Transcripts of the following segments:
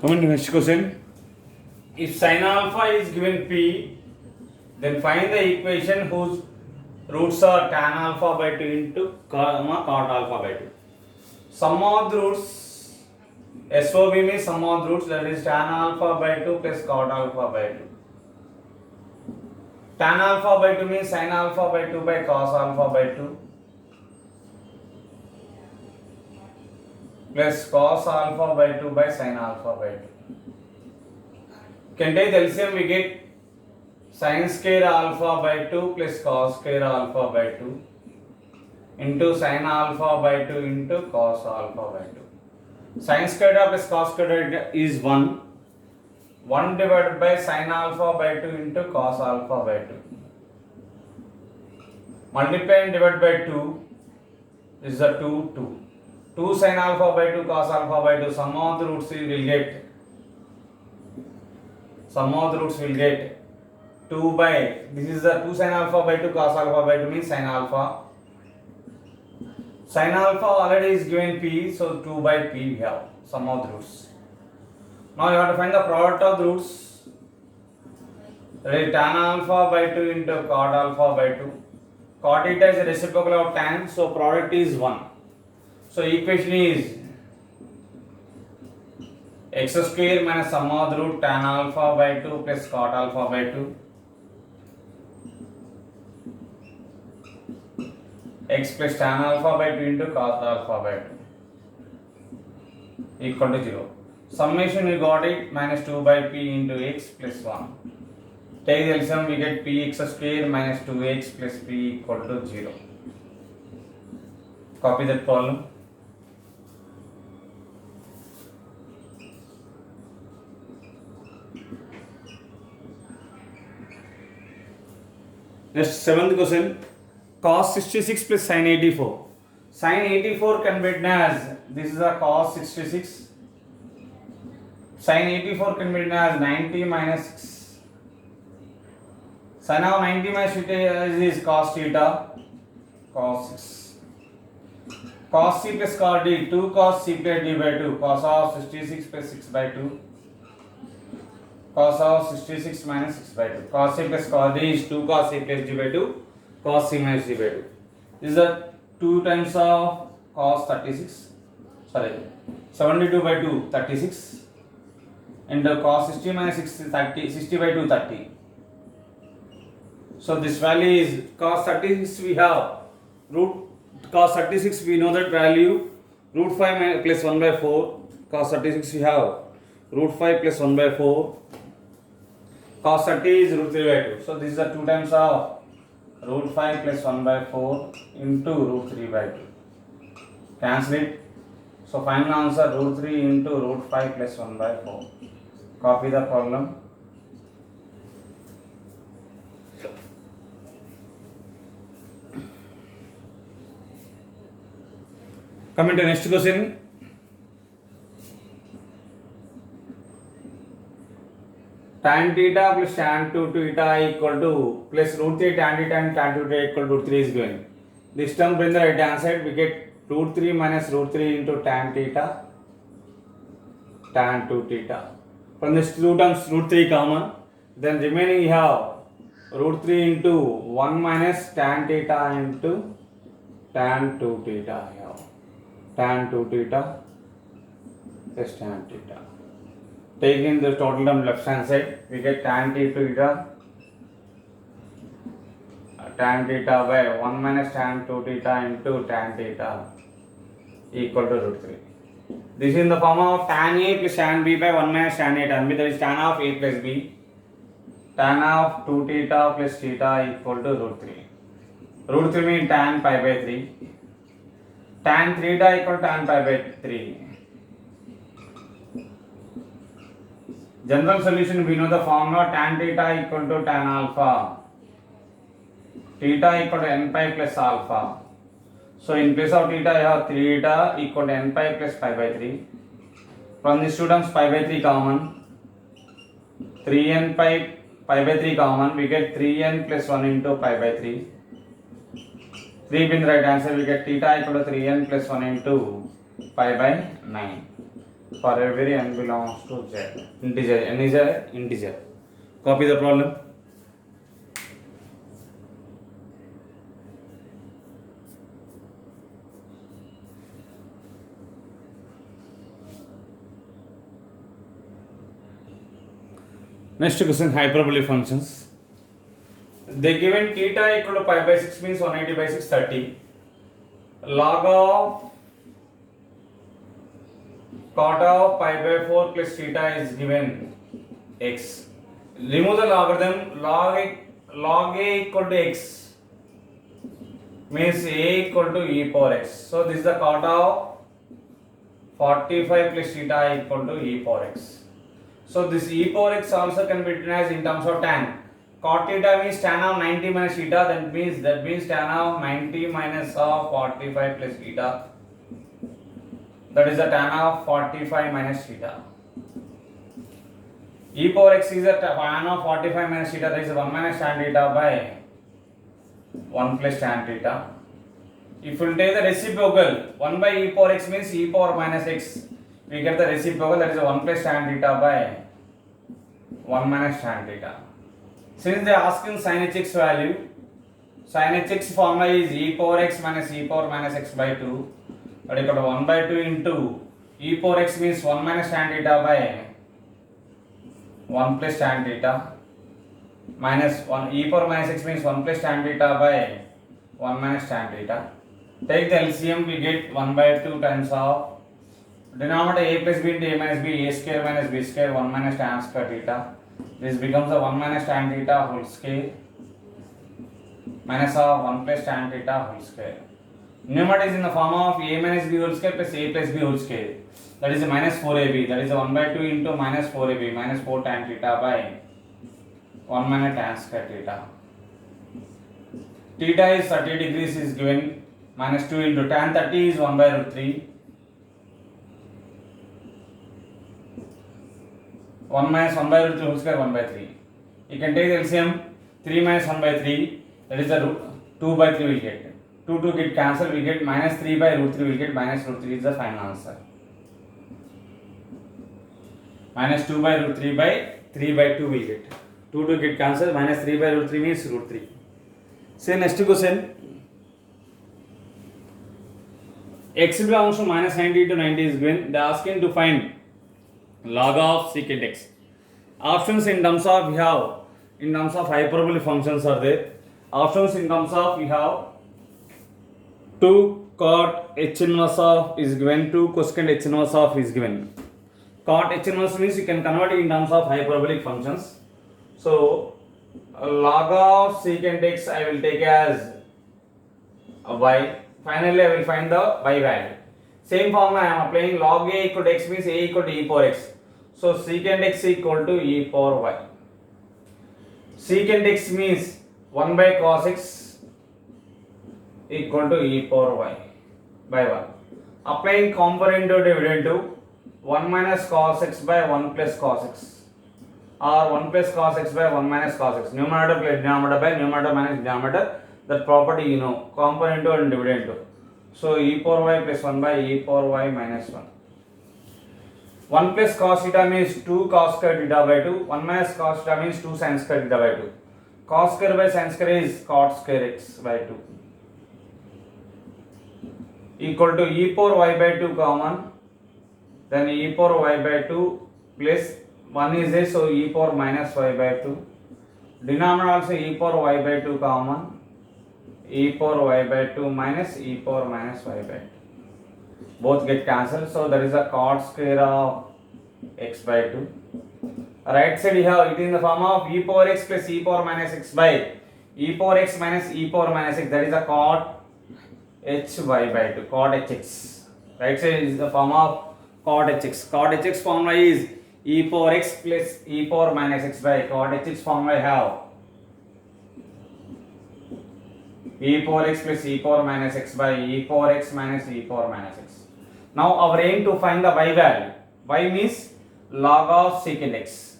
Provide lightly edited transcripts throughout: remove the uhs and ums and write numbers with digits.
Coming to next question. If sin alpha is given P, then find the equation whose roots are tan alpha by 2 into cot alpha by 2. Sum of the roots, SOB means sum of the roots, that is tan alpha by 2 plus cot alpha by 2. Tan alpha by 2 means sin alpha by 2 by cos alpha by 2 plus cos alpha by 2 by sin alpha by 2. Can take LCM, we get sin square alpha by 2 plus cos square alpha by 2 into sin alpha by 2 into cos alpha by 2. Sin square plus cos square is 1. 1 divided by sin alpha by 2 into cos alpha by 2. Multiply and divide by 2 is the 2, 2. 2 sin alpha by 2 cos alpha by 2. Sum of the roots we will get. Sum of the roots will get 2 by, this is the 2 sin alpha by 2 cos alpha by 2 means sin alpha. Sin alpha already is given P, so 2 by P we have sum of the roots. Now you have to find the product of the roots. That is tan alpha by 2 into cot alpha by 2. Cot theta is a reciprocal of tan, so product is 1. So equation is x square minus sum of the root tan alpha by 2 plus cot alpha by 2 x plus tan alpha by 2 into cos alpha by 2 equal to 0. Summation we got it minus 2 by p into x plus 1. Take the LCM, we get px square minus 2x plus p equal to 0. Copy that problem. Next, 7th question. Cos 66 plus sin 84. Sin 84 can be written as, this is a cos 66. Sin 84 can be written as 90 minus 6. Sin of 90 minus theta is cos theta. Cos 6. Cos c plus cos d. 2 cos c plus d by 2. Cos of 66 plus 6 by 2. Cos of 66 minus 6 by 2. Cos c plus cos d is 2 cos c plus d by 2. Cos c minus d by 2. This is the 2 times of cos 36. Sorry, 72 by 2, 36. And cos 60 minus 60, 30, 60 by 2, 30. So this value is cos 36 we have root cos 36 we know that value root 5 plus 1 by 4. Cos 36 we have root 5 plus 1 by 4. Cos 30 is root 3 by 2. So this is the 2 times of root 5 plus 1 by 4 into root 3 by 2. Cancel it. So final answer root 3 into root 5 plus 1 by 4. Copy the problem. Coming to next question. Tan theta plus tan 2 theta equal to plus root 3 tan theta and tan 2 theta equal to root 3 is given. This term bring the right hand side, we get root 3 minus root 3 into tan theta, tan 2 theta. From this two terms root 3 common, then remaining you have root 3 into 1 minus tan theta into tan 2 theta. You have tan 2 theta plus tan theta. Taking the total term left hand side, we get tan theta by 1 minus tan 2 theta into tan theta equal to root 3. This is in the form of tan A plus tan B by 1 minus tan A tan B, that is tan of A plus B. Tan of 2 theta plus theta equal to root 3. Root 3 means tan pi by 3. Tan theta equal to tan pi by 3. General solution, we know the formula tan theta equal to tan alpha. Theta equal to n pi plus alpha. So in place of theta, you have theta equal to n pi plus pi by 3. From these two terms, pi by 3 common. 3n pi by 3 common. We get 3n plus 1 into pi by 3. 3 being the right answer, we get theta equal to 3n plus 1 into pi by 9. for every n belongs to z. Integer, n is a integer. Copy the problem. Next question, hyperbolic functions. They given theta equal to pi by 6 means 180 by 6 30. Log of cot of pi by 4 plus theta is given x. Remove the logarithm. Log a equal to x means a equal to e power x. So this is the cot of 45 plus theta equal to e power x. So this e power x also can be written as in terms of tan. Cot theta means tan of 90 minus theta. That means tan of 90 minus of 45 plus theta. That is the tan of 45 minus theta. E power x is the tan of 45 minus theta. That is 1 minus tan theta by 1 plus tan theta. If we take the reciprocal, 1 by e power x means e power minus x. We get the reciprocal, that is 1 plus tan theta by 1 minus tan theta. Since they are asking sin hx value, sin hx formula is e power x minus e power minus x by 2. That is 1 by 2 into e power x means 1 minus tan theta by 1 plus tan theta minus 1 e power minus x means 1 plus tan theta by 1 minus tan theta. Take the LCM, we get 1 by 2 times of denominator a plus b into a minus b, a square minus b square, 1 minus tan square theta. This becomes a 1 minus tan theta whole square minus a 1 plus tan theta whole square. Numerator is in the form of a minus b whole square plus a plus b whole square. That is a minus 4ab. That is a 1 by 2 into minus 4ab, minus 4 tan theta by 1 minus tan square theta. Theta is 30 degrees is given, minus 2 into tan 30 is 1 by root 3. 1 minus 1 by root 3 whole square 1 by 3. You can take the LCM, 3 minus 1 by 3, that is the root 2 by 3 will get. 2 get cancelled, we get minus 3 by root 3 will get minus root 3 is the final answer. Minus 2 by root 3 by 3 by 2 will get. 2 get cancelled, minus 3 by root 3 means root 3. Say next question. X belongs to minus 90 to 90 is given. They are asking to find log of secant x. Options in terms of we have, in terms of hyperbolic functions are there. Options in terms of we have 2 cot h inverse of is given, 2 cosecant h inverse of is given. Cot h inverse means you can convert it in terms of hyperbolic functions. So log of secant x I will take as a y. Finally I will find the y value. Same formula I am applying. Log a equal to x means a equal to e power x. So secant x equal to e power y. Secant x means 1 by cos x equal to e power y by 1. Applying comparative dividend to 1 minus cos x by 1 plus cos x, or 1 plus cos x by 1 minus cos x. Numerator plus denominator by numerator minus denominator. That property you know, comparative and dividend to. So e power y plus 1 by e power y minus 1. 1 plus cos theta means 2 cos square theta by 2. 1 minus cos theta means 2 sin square theta by 2. Cos square by sin square is cot square x by 2. Equal to e power y by 2 common. Then e power y by 2 plus 1 is there, so e power minus y by 2. Denominator also e power y by 2 common. E power y by 2 minus e power minus y by 2. Both get cancelled, so there is a cot square of x by 2. Right side you have it in the form of e power x plus e power minus x by e power x minus e power minus x. That is a cot h y by 2, cot hx. Right side is the form of cot hx. Cot hx formula is e power x plus e power minus x by cot hx formula I have e power x plus e power minus x by e power x minus e power minus x. Now our aim to find the y value. Y means log of secant x.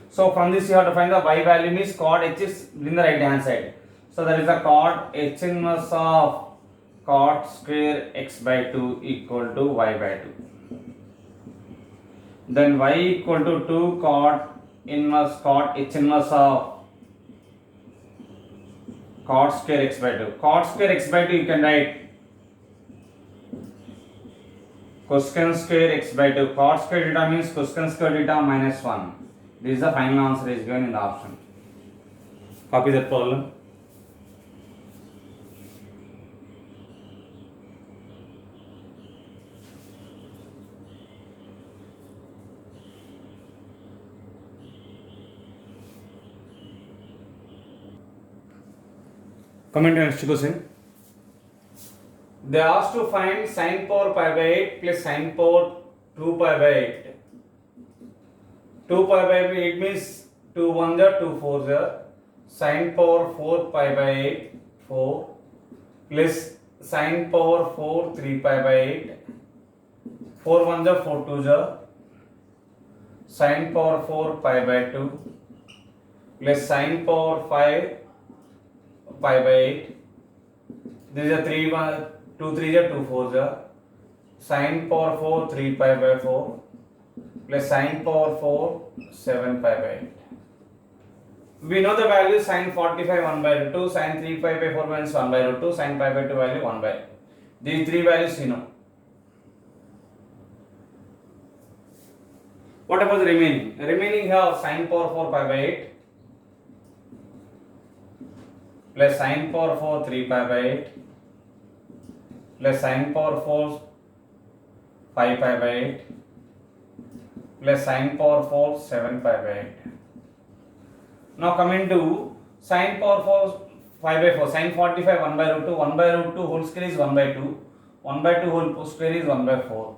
So from this you have to find the y value means cot h is in the right hand side. So there is a cot h inverse of cot square x by 2 equal to y by 2. then y equal to 2 cot inverse cot h inverse of cot square x by 2. Cot square x by 2 you can write cosecant square x by 2. Cot square theta means cosecant square theta minus 1. This is the final answer is given in the option. Copy that problem. Comment on next question. They asked to find sin power pi by 8 plus sin power 2 pi by 8. 2 pi by 8 means 2 1 are 2 4 are. Sin power 4 pi by 8 4 plus sin power 4 3 pi by 8. 4 1 are 4 2 are. Sin power 4 pi by 2 plus sin power 5 pi by 8. This is a 3 1 2 3 are 2 4 are. Sin power 4 3 pi by 4 plus sin power 4 7 pi by 8. We know the value sin 45 1 by root 2, sin 3 pi by 4 minus 1 by root 2, sin pi by 2 value 1 by. These three values you know. What about the remaining? Remaining have sin power 4 pi by 8 plus sin power 4 3 pi by 8 plus sin power 4 5 pi by 8 plus sin power 4 7 pi by 8. Now coming to sin power 4 5 by 4, sin 45 1 by root 2, 1 by root 2 whole square is 1 by 2, 1 by 2 whole square is 1 by 4.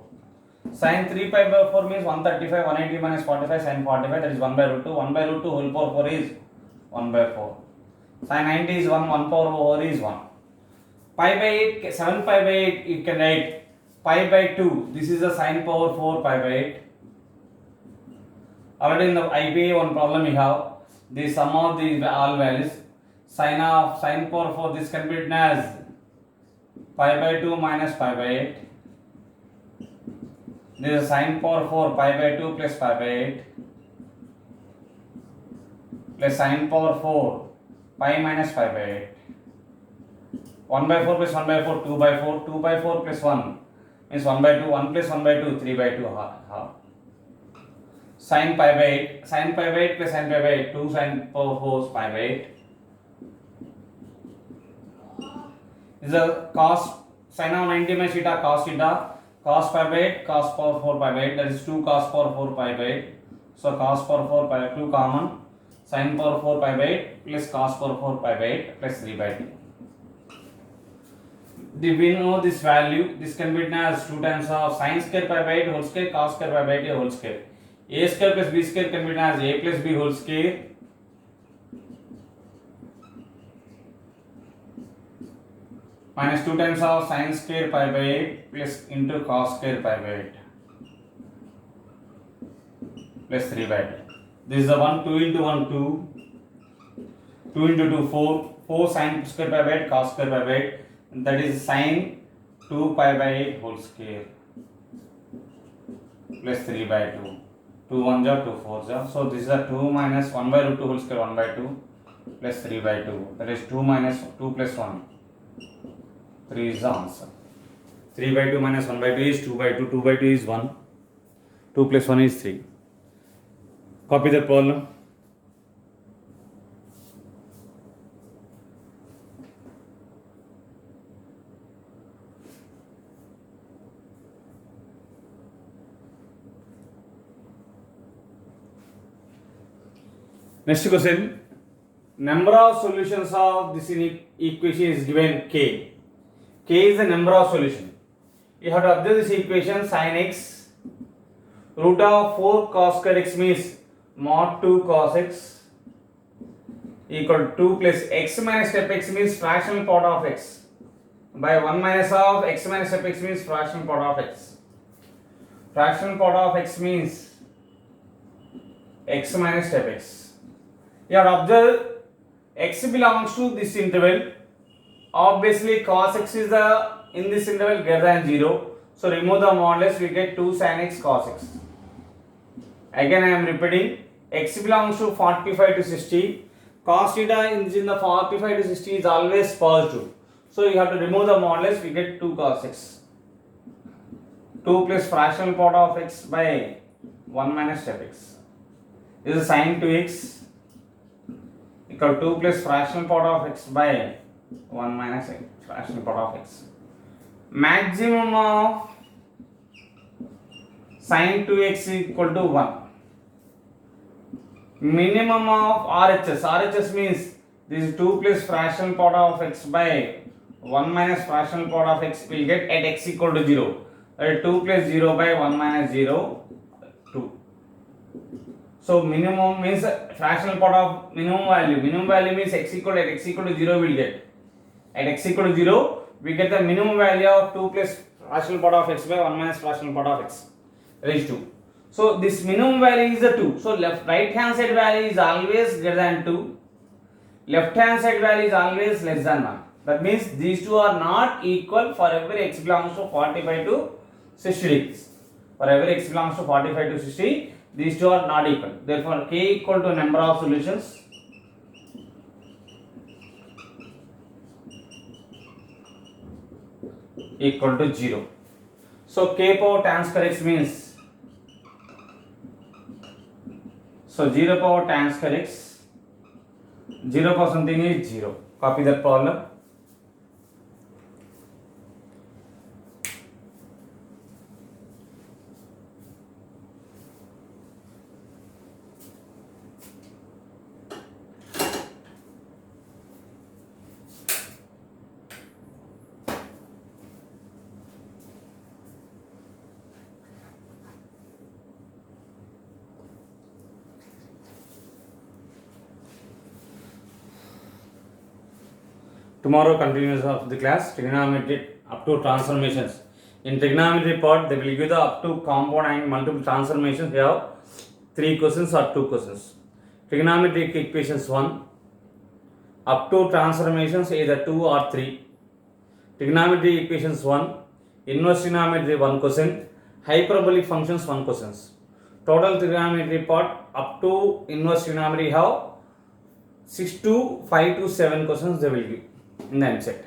Sin 3 pi by 4 means 135, 180 minus 45, sin 45 that is 1 by root 2, 1 by root 2 whole power 4 is 1 by 4. Sin 90 is 1, 1 power over is 1. Pi by 8, 7 pi by 8 you can write pi by 2, this is the sin power 4 pi by 8. Already in the IPA one problem we have, the sum of the all values, sin power 4 this can be written as pi by 2 minus pi by 8. This is sin power 4 pi by 2 plus pi by 8 plus sin power 4 pi minus pi by 8. 1 by 4 plus 1 by 4 2 by 4, 2 by 4 plus 1 means 1 by 2, 1 plus 1 by 2 3 by 2 half. Sin pi by 8, sin pi by 8 plus sin pi by 8, 2 sin power 4 pi by 8. This is a cos sin of 90 minus theta cos theta, cos pi by 8 cos power 4 pi by 8, that is 2 cos power 4 pi by 8. So cos power 4 pi by 2 common, sin power 4 pi by 8 plus cos power 4 pi by 8 plus 3 by 2. We know this value, this can be written as 2 times of sin square pi by 8 whole square cos square pi by 8 whole square. A square plus b square can be written as a plus b whole square minus 2 times of sin square pi by 8 plus into cos square pi by 8 plus 3 by 2. This is the 1, 2 into 1 2, 2 into 2 4, 4 sin square pi by 8 cos square pi by 8, that is sin 2 pi by 8 whole square plus 3 by 2. 2 1 are 2 4 are. So this is a 2 minus 1 by root 2 whole square 1 by 2 plus 3 by 2. That is 2 minus 2 plus 1. 3 is the answer. 3 by 2 minus 1 by 2 is 2 by 2. 2 by 2 is 1. 2 plus 1 is 3. Copy the problem. Next question. Number of solutions of this equation is given k. K is the number of solution. You have to observe this equation sin x root of 4 cos square x means mod 2 cos x equal to 2 plus x minus step x means fractional part of x by 1 minus of x minus step x means fractional part of x. Fractional part of x means x minus step x. You have to observe x belongs to this interval. Obviously cos x is the in this interval greater than 0. So remove the modulus, we get 2 sin x cos x. Again I am repeating, x belongs to 45 to 60. Cos theta is in the 45 to 60 is always positive. So you have to remove the modulus, we get 2 cos x. 2 plus fractional part of x by 1 minus step x. This is sin 2x equal to 2 plus fractional part of x by 1 minus fractional part of x. Maximum of sin 2x equal to 1. Minimum of RHS. RHS means this is 2 plus fractional part of x by 1 minus fractional part of x will get at x equal to 0. 2 plus 0 by 1 minus 0, 2. So minimum means fractional part of minimum value. Minimum value means x equal to 0 will get. At x equal to 0, we get the minimum value of 2 plus fractional part of x by 1 minus fractional part of x raised to. So this minimum value is a 2. So right hand side value is always greater than 2. Left hand side value is always less than 1. That means these two are not equal for every x belongs to 45 to 60 degrees. For every x belongs to 45 to 60, these two are not equal. Therefore, k equal to number of solutions equal to 0. So k power tan square x means, so 0 power tan square x, 0 power something is 0. Copy that problem. Tomorrow continuation of the class, trigonometry up to transformations. In trigonometry part, they will give the up to compound and multiple transformations. We have 3 questions or 2 questions. Trigonometric equations 1, up to transformations either 2 or 3. Trigonometry equations 1, inverse trigonometry 1 question, hyperbolic functions 1 questions. Total trigonometry part up to inverse trigonometry have 6 to 5 to 7 questions they will give in the MCET.